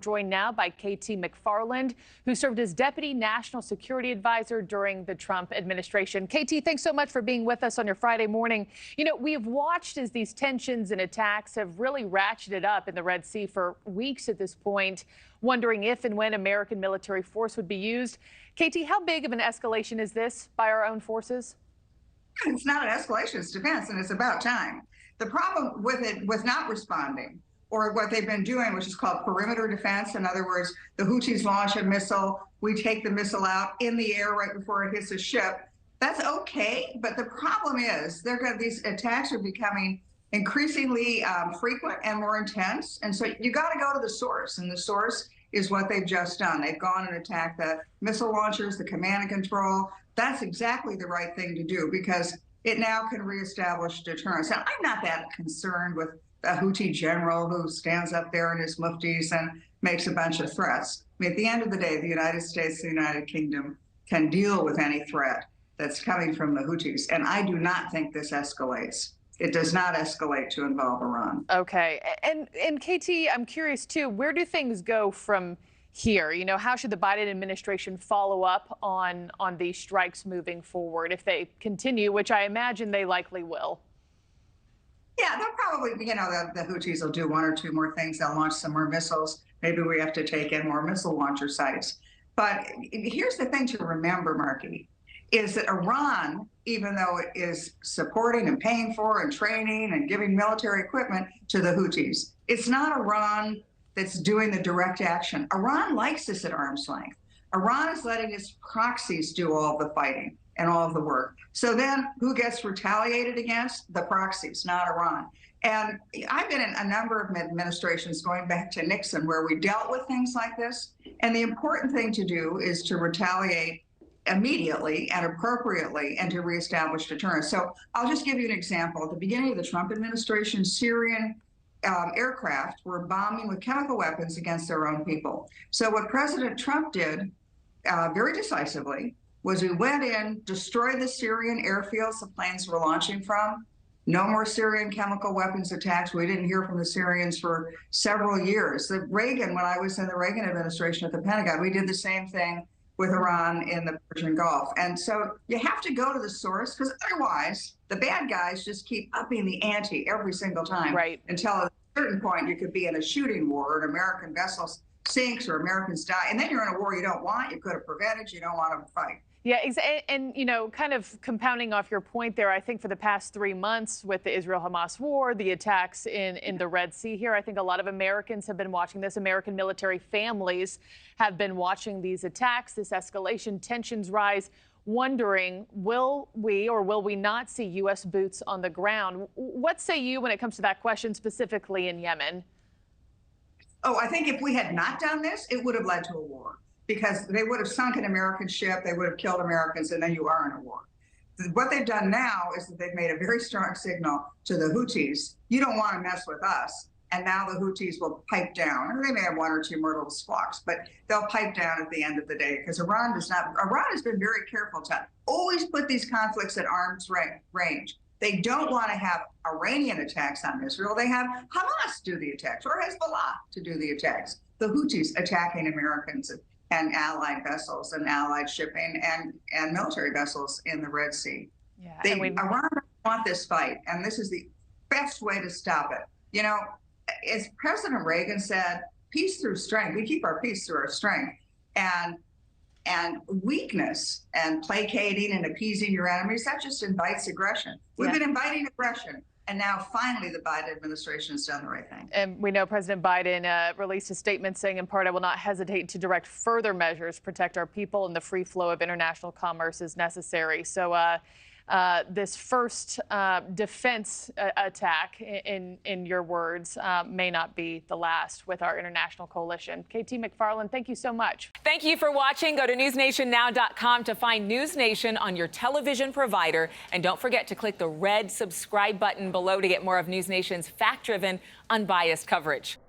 Joined now by KT McFarland, who served as Deputy National Security Advisor during the Trump administration. KT, thanks so much for being with us on your Friday morning. You know, we have watched as these tensions and attacks have really ratcheted up in the Red Sea for weeks at this point, wondering if and when American military force would be used. KT, how big of an escalation is this by our own forces? It's not an escalation, it's defense, and it's about time. The problem with it was not responding, or what they've been doing, which is called perimeter defense. In other words, the Houthis launch a missile, we take the missile out in the air right before it hits a ship. That's okay, but the problem is these attacks are becoming increasingly frequent and more intense. And so you got to go to the source, and the source is what they've just done. They've gone and attacked the missile launchers, the command and control. That's exactly the right thing to do because it now can reestablish deterrence. Now, I'm not that concerned with a Houthi general who stands up there in his muftis and makes a bunch of threats. I mean, at the end of the day, the United States, the United Kingdom can deal with any threat that's coming from the Houthis. And I do not think this escalates. It does not escalate to involve Iran. Okay. And KT, I'm curious, too, where do things go from here? You know, how should the Biden administration follow up on these strikes moving forward if they continue, which I imagine they likely will? Yeah, they'll probably, the Houthis will do one or two more things. They'll launch some more missiles. Maybe we have to take in more missile launcher sites. But here's the thing to remember, Markie, is that Iran, even though it is supporting and paying for and training and giving military equipment to the Houthis, it's not Iran that's doing the direct action. Iran likes this at arm's length. Iran is letting its proxies do all the fighting and all of the work. So then who gets retaliated against? The proxies, not Iran. And I've been in a number of administrations going back to Nixon where we dealt with things like this. And the important thing to do is to retaliate immediately and appropriately and to reestablish deterrence. So I'll just give you an example. At the beginning of the Trump administration, Syrian aircraft were bombing with chemical weapons against their own people. So what President Trump did very decisively was we went in, destroyed the Syrian airfields the planes were launching from. No more Syrian chemical weapons attacks. We didn't hear from the Syrians for several years. When I was in the Reagan administration at the Pentagon, we did the same thing with Iran in the Persian Gulf. And so you have to go to the source because otherwise the bad guys just keep upping the ante every single time. Right. Until at a certain point you could be in a shooting war and American vessels sinks or Americans die. And then you're in a war you don't want. You could have prevented. You don't want to fight. Yeah, and, you know, kind of compounding off your point there, I think for the past 3 months with the Israel-Hamas war, the attacks in the Red Sea here, I think a lot of Americans have been watching this. American military families have been watching these attacks, this escalation, tensions rise, wondering, will we or will we not see U.S. boots on the ground? What say you when it comes to that question specifically in Yemen? Oh, I think if we had not done this, it would have led to a war. Because they would have sunk an American ship, they would have killed Americans, and then you are in a war. What they've done now is that they've made a very strong signal to the Houthis, you don't want to mess with us. And now the Houthis will pipe down. And they may have one or two more little squawks, but they'll pipe down at the end of the day because Iran has been very careful to always put these conflicts at arm's range. They don't want to have Iranian attacks on Israel. They have Hamas do the attacks or Hezbollah to do the attacks. The Houthis attacking Americans and allied vessels and allied shipping and military vessels in the Red Sea. Yeah, Iran doesn't want this fight, and this is the best way to stop it. You know, as President Reagan said, peace through strength. We keep our peace through our strength. And weakness and placating and appeasing your enemies, that just invites aggression. We've been inviting aggression. And now, finally, the Biden administration has done the right thing. And we know President Biden released a statement saying, in part, I will not hesitate to direct further measures to protect our people and the free flow of international commerce is necessary. So this first defense attack, in your words, may not be the last with our international coalition. KT McFarland, thank you so much. Thank you for watching. Go to newsnationnow.com to find NewsNation on your television provider. And don't forget to click the red subscribe button below to get more of NewsNation's fact-driven, unbiased coverage.